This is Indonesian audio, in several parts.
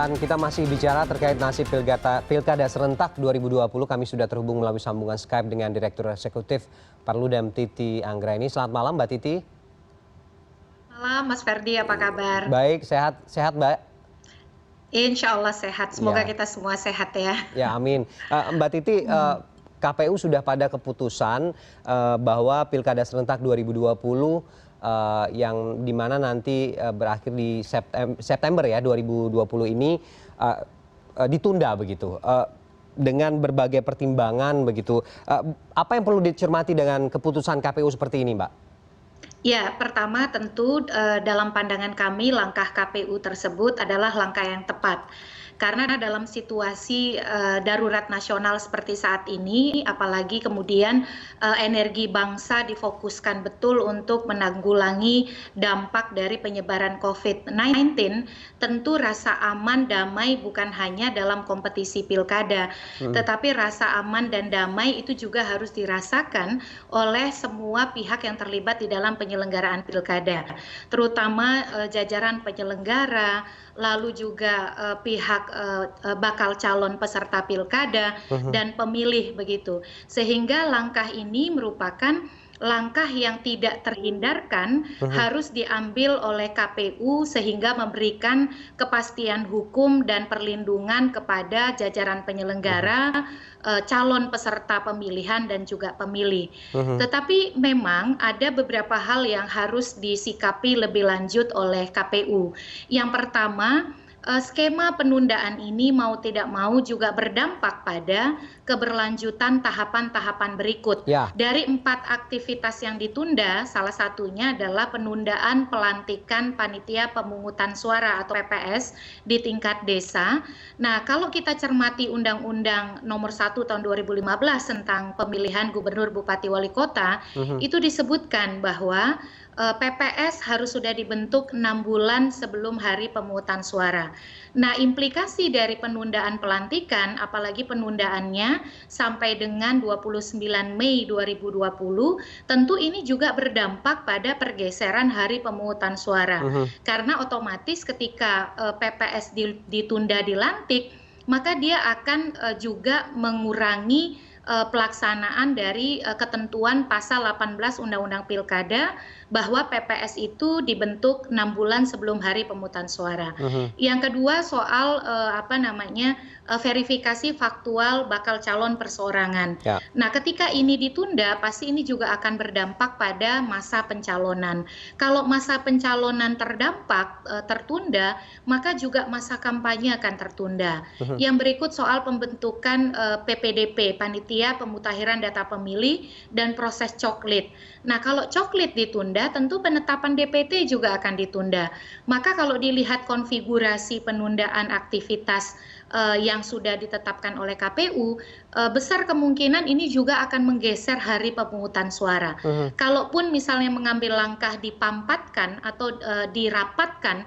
Dan kita masih bicara terkait nasib Pilkada Serentak 2020. Kami sudah terhubung melalui sambungan Skype dengan Direktur Eksekutif Perludem Titi Anggraini. Selamat malam Mbak Titi. Malam Mas Ferdi, apa kabar? Baik, sehat Mbak? Insya Allah sehat, semoga kita semua sehat ya. Ya amin. Mbak Titi, KPU sudah pada keputusan bahwa Pilkada Serentak 2020 yang dimana nanti berakhir di September ya 2020 ini ditunda begitu dengan berbagai pertimbangan begitu. Apa yang perlu dicermati dengan keputusan KPU seperti ini, Mbak? Ya, pertama tentu dalam pandangan kami langkah KPU tersebut adalah langkah yang tepat. Karena dalam situasi darurat nasional seperti saat ini, apalagi kemudian energi bangsa difokuskan betul untuk menanggulangi dampak dari penyebaran COVID-19, tentu rasa aman damai bukan hanya dalam kompetisi pilkada, tetapi rasa aman dan damai itu juga harus dirasakan oleh semua pihak yang terlibat di dalam penyelenggaraan pilkada, terutama jajaran penyelenggara, lalu juga pihak bakal calon peserta pilkada dan pemilih begitu. Sehingga langkah ini merupakan langkah yang tidak terhindarkan harus diambil oleh KPU sehingga memberikan kepastian hukum dan perlindungan kepada jajaran penyelenggara, calon peserta pemilihan dan juga pemilih. Tetapi memang ada beberapa hal yang harus disikapi lebih lanjut oleh KPU. Yang pertama, skema penundaan ini mau tidak mau juga berdampak pada keberlanjutan tahapan-tahapan berikut. Dari 4 aktivitas yang ditunda, salah satunya adalah penundaan pelantikan panitia pemungutan suara atau PPS di tingkat desa. Nah, kalau kita cermati Undang-Undang Nomor 1 Tahun 2015 tentang pemilihan gubernur, bupati, wali kota, itu disebutkan bahwa PPS harus sudah dibentuk 6 bulan sebelum hari pemungutan suara. Nah, implikasi dari penundaan pelantikan, apalagi penundaannya sampai dengan 29 Mei 2020, tentu ini juga berdampak pada pergeseran hari pemungutan suara. Karena otomatis ketika PPS ditunda dilantik, maka dia akan juga mengurangi pelaksanaan dari ketentuan pasal 18 Undang-Undang Pilkada bahwa PPS itu dibentuk 6 bulan sebelum hari pemungutan suara. Yang kedua soal verifikasi faktual bakal calon perseorangan. Nah, ketika ini ditunda, pasti ini juga akan berdampak pada masa pencalonan. Kalau masa pencalonan terdampak tertunda, maka juga masa kampanye akan tertunda. Yang berikut soal pembentukan PPDP, Panitia Pemutakhiran Data Pemilih dan proses coklit. Nah, kalau coklit ditunda, tentu penetapan DPT juga akan ditunda. Maka kalau dilihat konfigurasi penundaan aktivitas yang sudah ditetapkan oleh KPU, besar kemungkinan ini juga akan menggeser hari pemungutan suara. Kalaupun misalnya mengambil langkah dipampatkan atau dirapatkan,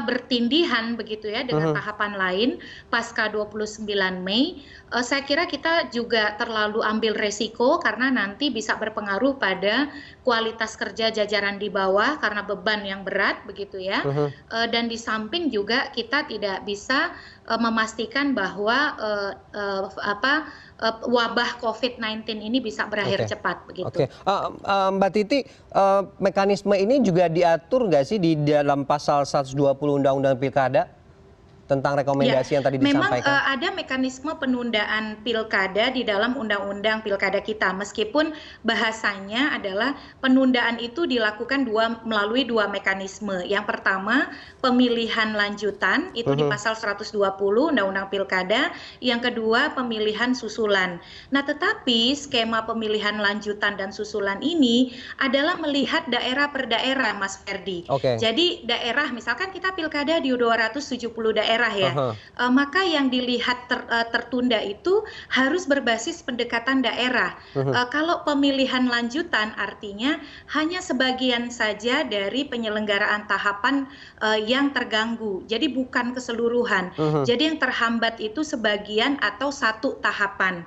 bertindihan begitu ya dengan tahapan lain pasca 29 Mei, saya kira kita juga terlalu ambil resiko karena nanti bisa berpengaruh pada kualitas kerja jajaran di bawah karena beban yang berat begitu ya. Dan di samping juga kita tidak bisa memastikan bahwa wabah COVID-19 ini bisa berakhir cepat begitu. Mbak Titi, mekanisme ini juga diatur nggak sih di dalam pasal 120 Undang-Undang Pilkada tentang rekomendasi yang tadi disampaikan? Memang ada mekanisme penundaan pilkada di dalam Undang-Undang Pilkada kita, meskipun bahasanya adalah penundaan itu dilakukan melalui 2 mekanisme. Yang pertama, pemilihan lanjutan, itu di pasal 120 Undang-Undang Pilkada. Yang kedua, pemilihan susulan. Nah, tetapi skema pemilihan lanjutan dan susulan ini adalah melihat daerah per daerah, Mas Ferdi. Jadi daerah, misalkan kita pilkada di 270 daerah ya, maka yang dilihat tertunda itu harus berbasis pendekatan daerah. Kalau pemilihan lanjutan artinya hanya sebagian saja dari penyelenggaraan tahapan yang terganggu, jadi bukan keseluruhan. Jadi yang terhambat itu sebagian atau satu tahapan.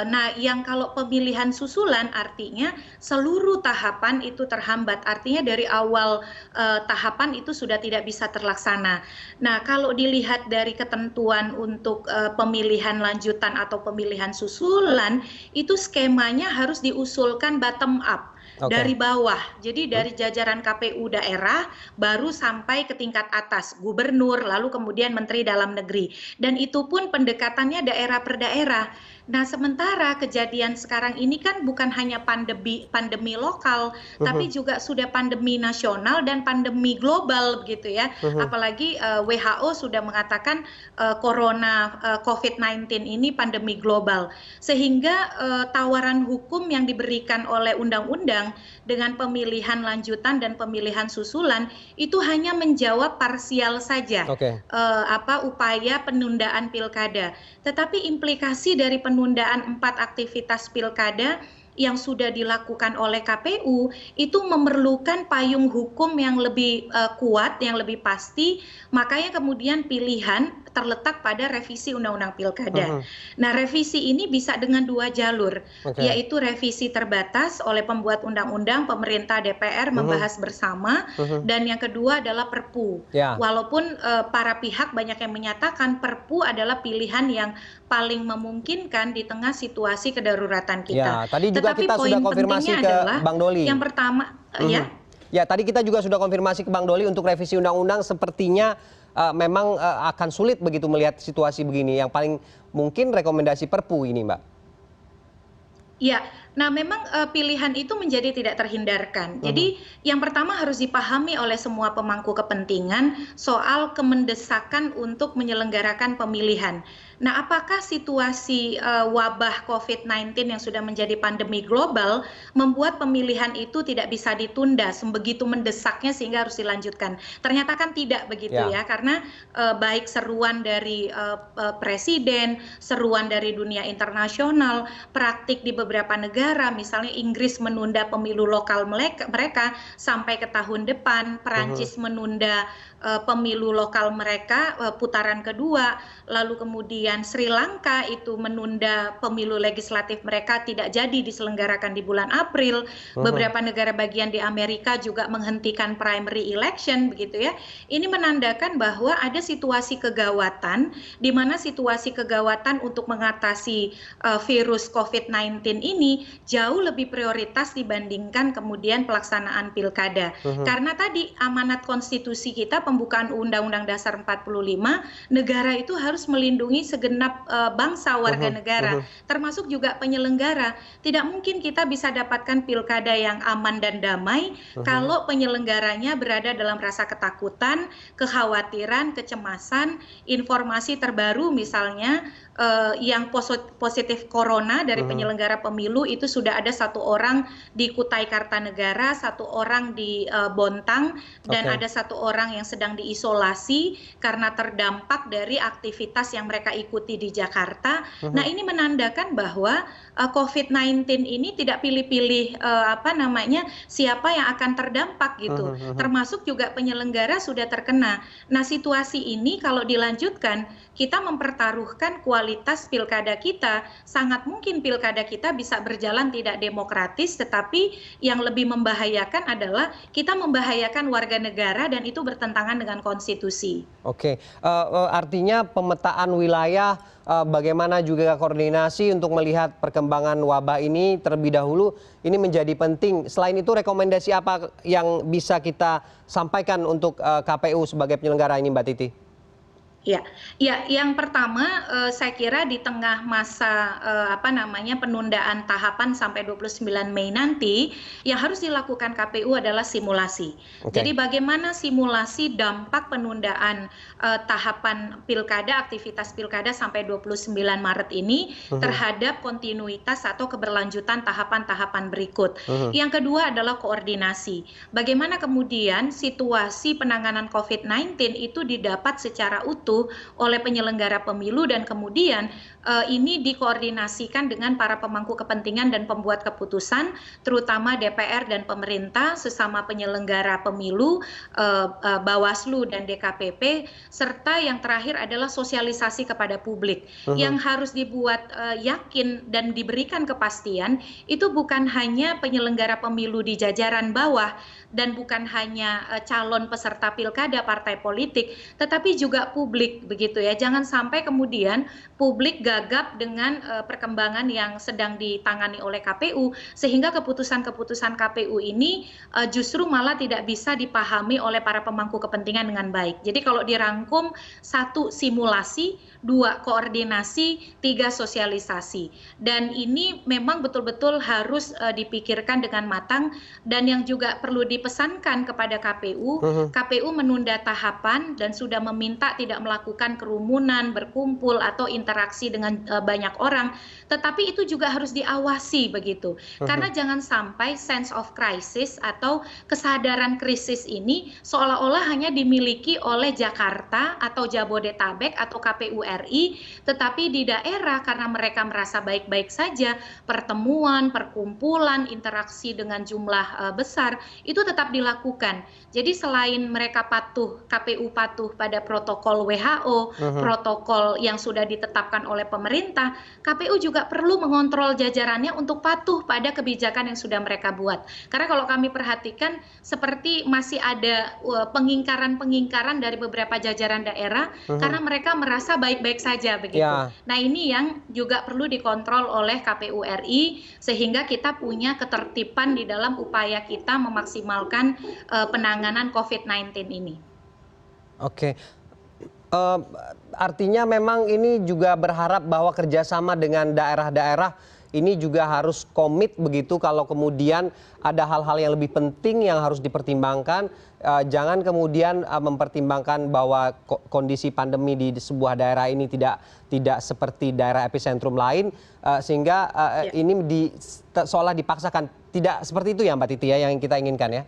Nah, yang kalau pemilihan susulan artinya seluruh tahapan itu terhambat, artinya dari awal tahapan itu sudah tidak bisa terlaksana. Nah, kalau kalau dilihat dari ketentuan untuk pemilihan lanjutan atau pemilihan susulan, itu skemanya harus diusulkan bottom up. Dari bawah, jadi dari jajaran KPU daerah baru sampai ke tingkat atas, gubernur, lalu kemudian menteri dalam negeri. Dan itu pun pendekatannya daerah per daerah. Nah, sementara kejadian sekarang ini kan bukan hanya pandemi lokal, tapi juga sudah pandemi nasional dan pandemi global begitu ya. Apalagi WHO sudah mengatakan corona COVID-19 ini pandemi global. Sehingga tawaran hukum yang diberikan oleh undang-undang dengan pemilihan lanjutan dan pemilihan susulan itu hanya menjawab parsial saja upaya penundaan pilkada. Tetapi implikasi dari penundaan 4 aktivitas pilkada yang sudah dilakukan oleh KPU itu memerlukan payung hukum yang lebih kuat, yang lebih pasti, makanya kemudian pilihan terletak pada revisi Undang-Undang Pilkada. Nah, revisi ini bisa dengan 2 jalur, yaitu revisi terbatas oleh pembuat undang-undang, pemerintah DPR membahas bersama, dan yang kedua adalah Perpu. Walaupun para pihak banyak yang menyatakan Perpu adalah pilihan yang paling memungkinkan di tengah situasi kedaruratan kita. Tadi juga Tetapi kita sudah konfirmasi ke Bang Doli. Yang pertama, ya tadi kita juga sudah konfirmasi ke Bang Doli untuk revisi undang-undang sepertinya memang akan sulit begitu melihat situasi begini. Yang paling mungkin rekomendasi Perpu ini, Mbak. Ya, nah memang pilihan itu menjadi tidak terhindarkan. Jadi yang pertama harus dipahami oleh semua pemangku kepentingan soal kemendesakan untuk menyelenggarakan pemilihan. Nah, apakah situasi wabah COVID-19 yang sudah menjadi pandemi global membuat pemilihan itu tidak bisa ditunda sebegitu mendesaknya sehingga harus dilanjutkan? Ternyata kan tidak begitu ya, karena baik seruan dari presiden, seruan dari dunia internasional, praktik di beberapa negara, misalnya Inggris menunda pemilu lokal mereka sampai ke tahun depan, Perancis menunda pemilu lokal mereka putaran kedua, lalu kemudian Sri Lanka itu menunda pemilu legislatif mereka tidak jadi diselenggarakan di bulan April, beberapa negara bagian di Amerika juga menghentikan primary election begitu ya. Ini menandakan bahwa ada situasi kegawatan di mana situasi kegawatan untuk mengatasi virus COVID-19 ini jauh lebih prioritas dibandingkan kemudian pelaksanaan pilkada. Karena tadi amanat konstitusi kita pembukaan Undang-Undang Dasar 45, negara itu harus melindungi segenap bangsa warga negara, termasuk juga penyelenggara. Tidak mungkin kita bisa dapatkan pilkada yang aman dan damai kalau penyelenggaranya berada dalam rasa ketakutan, kekhawatiran, kecemasan, informasi terbaru misalnya yang positif corona dari penyelenggara pemilu itu sudah ada 1 orang di Kutai Kartanegara, 1 orang di Bontang, dan ada 1 orang yang sedang diisolasi karena terdampak dari aktivitas yang mereka ikuti di Jakarta. Nah, ini menandakan bahwa COVID-19 ini tidak pilih-pilih siapa yang akan terdampak gitu. Termasuk juga penyelenggara sudah terkena. Nah, situasi ini kalau dilanjutkan, kita mempertaruhkan kualitas pilkada kita, sangat mungkin pilkada kita bisa berjalan tidak demokratis, tetapi yang lebih membahayakan adalah kita membahayakan warga negara dan itu bertentangan dengan konstitusi. Artinya pemetaan wilayah, bagaimana juga koordinasi untuk melihat perkembangan wabah ini terlebih dahulu, ini menjadi penting. Selain itu rekomendasi apa yang bisa kita sampaikan untuk KPU sebagai penyelenggara ini, Mbak Titi? Ya, yang pertama saya kira di tengah masa penundaan tahapan sampai 29 Mei nanti, yang harus dilakukan KPU adalah simulasi. Jadi bagaimana simulasi dampak penundaan tahapan pilkada, aktivitas pilkada sampai 29 Maret ini terhadap kontinuitas atau keberlanjutan tahapan-tahapan berikut. Yang kedua adalah koordinasi. Bagaimana kemudian situasi penanganan COVID-19 itu didapat secara utuh itu oleh penyelenggara pemilu dan kemudian ini dikoordinasikan dengan para pemangku kepentingan dan pembuat keputusan, terutama DPR dan pemerintah, sesama penyelenggara pemilu, Bawaslu dan DKPP, serta yang terakhir adalah sosialisasi kepada publik. Yang harus dibuat yakin dan diberikan kepastian itu bukan hanya penyelenggara pemilu di jajaran bawah dan bukan hanya calon peserta pilkada partai politik, tetapi juga publik, begitu ya. Jangan sampai kemudian publik gagap dengan perkembangan yang sedang ditangani oleh KPU, sehingga keputusan-keputusan KPU ini justru malah tidak bisa dipahami oleh para pemangku kepentingan dengan baik. Jadi kalau dirangkum, 1 simulasi, 2 koordinasi, 3 sosialisasi. Dan ini memang betul-betul harus dipikirkan dengan matang, dan yang juga perlu dipesankan kepada KPU, KPU menunda tahapan dan sudah meminta tidak melakukan kerumunan, berkumpul atau interaksi dengan banyak orang, tetapi itu juga harus diawasi begitu. Karena jangan sampai sense of crisis atau kesadaran krisis ini seolah-olah hanya dimiliki oleh Jakarta atau Jabodetabek atau KPU RI, tetapi di daerah karena mereka merasa baik-baik saja, pertemuan, perkumpulan, interaksi dengan jumlah besar itu tetap dilakukan. Jadi selain mereka patuh, KPU patuh pada protokol WHO, protokol yang sudah ditetapkan oleh pemerintah, KPU juga perlu mengontrol jajarannya untuk patuh pada kebijakan yang sudah mereka buat. Karena kalau kami perhatikan seperti masih ada pengingkaran-pengingkaran dari beberapa jajaran daerah karena mereka merasa baik-baik saja begitu. Nah, ini yang juga perlu dikontrol oleh KPU RI sehingga kita punya ketertiban di dalam upaya kita memaksimalkan penanganan COVID-19 ini. Oke. Artinya memang ini juga berharap bahwa kerjasama dengan daerah-daerah ini juga harus komit begitu kalau kemudian ada hal-hal yang lebih penting yang harus dipertimbangkan. Jangan kemudian mempertimbangkan bahwa kondisi pandemi di sebuah daerah ini tidak seperti daerah epicentrum lain, sehingga ini seolah dipaksakan. Tidak seperti itu ya Mbak Titi ya yang kita inginkan ya?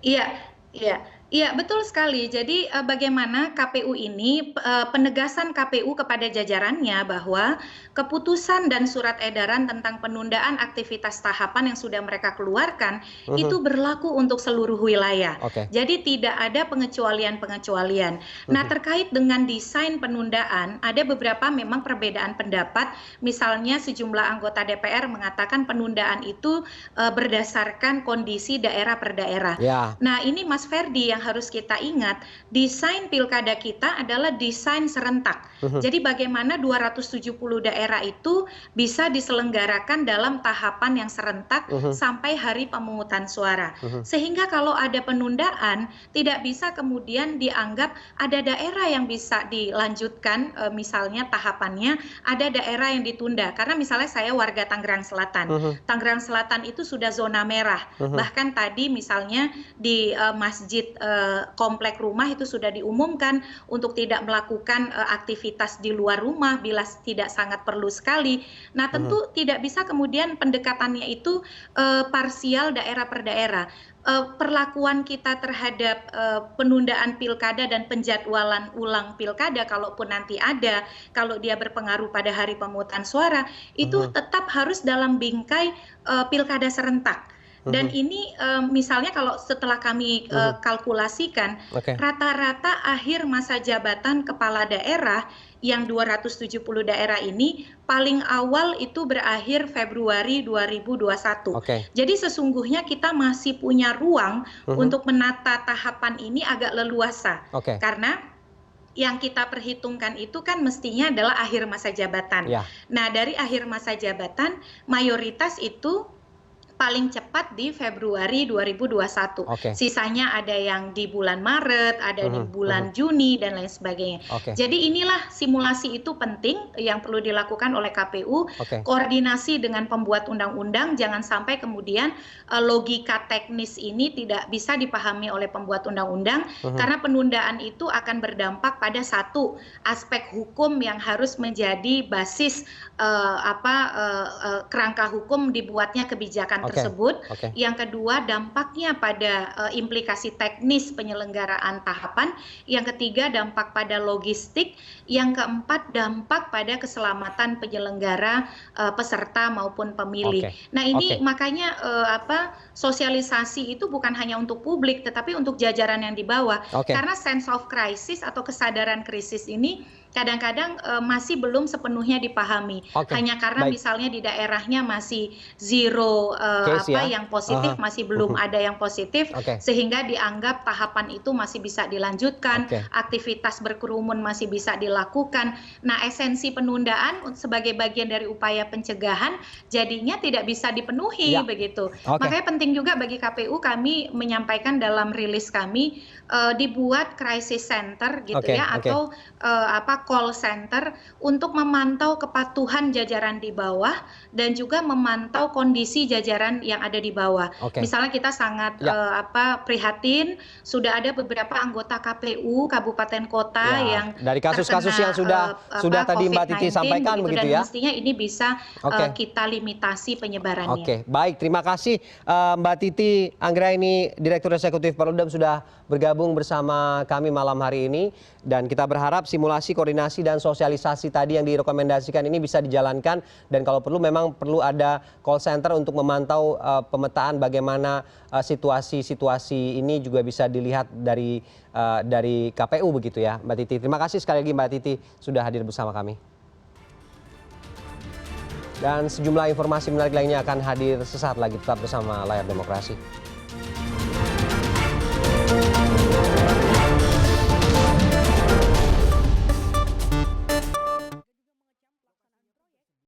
Iya, betul sekali. Jadi bagaimana KPU ini, penegasan KPU kepada jajarannya bahwa keputusan dan surat edaran tentang penundaan aktivitas tahapan yang sudah mereka keluarkan itu berlaku untuk seluruh wilayah. Jadi tidak ada pengecualian-pengecualian. Nah, terkait dengan desain penundaan, ada beberapa memang perbedaan pendapat. Misalnya sejumlah anggota DPR mengatakan penundaan itu berdasarkan kondisi daerah per daerah. Nah, ini Mas Ferdi yang harus kita ingat, desain pilkada kita adalah desain serentak. Jadi bagaimana 270 daerah itu bisa diselenggarakan dalam tahapan yang serentak sampai hari pemungutan suara. Sehingga kalau ada penundaan, tidak bisa kemudian dianggap ada daerah yang bisa dilanjutkan, misalnya tahapannya, ada daerah yang ditunda. Karena misalnya saya warga Tangerang Selatan. Tangerang Selatan itu sudah zona merah. Bahkan tadi misalnya di masjid komplek rumah itu sudah diumumkan untuk tidak melakukan aktivitas di luar rumah bila tidak sangat perlu sekali. Nah, tentu tidak bisa kemudian pendekatannya itu parsial daerah per daerah. Perlakuan kita terhadap penundaan pilkada dan penjadwalan ulang pilkada, kalaupun nanti ada, kalau dia berpengaruh pada hari pemungutan suara, itu tetap harus dalam bingkai pilkada serentak. Dan ini misalnya kalau setelah kami kalkulasikan, rata-rata akhir masa jabatan kepala daerah yang 270 daerah ini paling awal itu berakhir Februari 2021. Jadi sesungguhnya kita masih punya ruang untuk menata tahapan ini agak leluasa. Karena yang kita perhitungkan itu kan mestinya adalah akhir masa jabatan. Nah, dari akhir masa jabatan mayoritas itu paling cepat di Februari 2021. Sisanya ada yang di bulan Maret, ada di bulan Juni, dan lain sebagainya. Jadi inilah simulasi itu penting yang perlu dilakukan oleh KPU. Koordinasi dengan pembuat undang-undang, jangan sampai kemudian logika teknis ini tidak bisa dipahami oleh pembuat undang-undang, karena penundaan itu akan berdampak pada satu aspek hukum yang harus menjadi basis kerangka hukum dibuatnya kebijakan tersebut. Oke. Yang kedua, dampaknya pada implikasi teknis penyelenggaraan tahapan. Yang ketiga, dampak pada logistik. Yang keempat, dampak pada keselamatan penyelenggara, peserta maupun pemilih. Oke. Nah, ini Oke. makanya sosialisasi itu bukan hanya untuk publik, tetapi untuk jajaran yang di bawah. Oke. Karena sense of crisis atau kesadaran krisis ini kadang-kadang masih belum sepenuhnya dipahami. Oke, Hanya karena baik. misalnya di daerahnya masih zero Case ya? yang positif, masih belum ada yang positif, Oke. sehingga dianggap tahapan itu masih bisa dilanjutkan, Oke. aktivitas berkerumun masih bisa dilakukan. Nah, esensi penundaan sebagai bagian dari upaya pencegahan jadinya tidak bisa dipenuhi Ya. begitu. Oke. Makanya penting juga bagi KPU, kami menyampaikan dalam rilis kami dibuat crisis center gitu Oke, ya, oke. atau call center untuk memantau kepatuhan jajaran di bawah dan juga memantau kondisi jajaran yang ada di bawah. Oke. Misalnya kita sangat Ya. prihatin, sudah ada beberapa anggota KPU kabupaten kota Ya, yang dari kasus-kasus terkena, yang sudah tadi Mbak Titi COVID-19 sampaikan begitu dan ya. mestinya ini bisa Oke. kita limitasi penyebarannya. Oke, baik. Terima kasih Mbak Titi Anggraini, Direktur Eksekutif Perludem sudah bergabung bersama kami malam hari ini. Dan kita berharap simulasi, koordinasi, dan sosialisasi tadi yang direkomendasikan ini bisa dijalankan. Dan kalau perlu memang perlu ada call center untuk memantau pemetaan bagaimana situasi-situasi ini juga bisa dilihat dari KPU begitu ya Mbak Titi. Terima kasih sekali lagi Mbak Titi sudah hadir bersama kami. Dan sejumlah informasi menarik lainnya akan hadir sesaat lagi, tetap bersama Layar Demokrasi.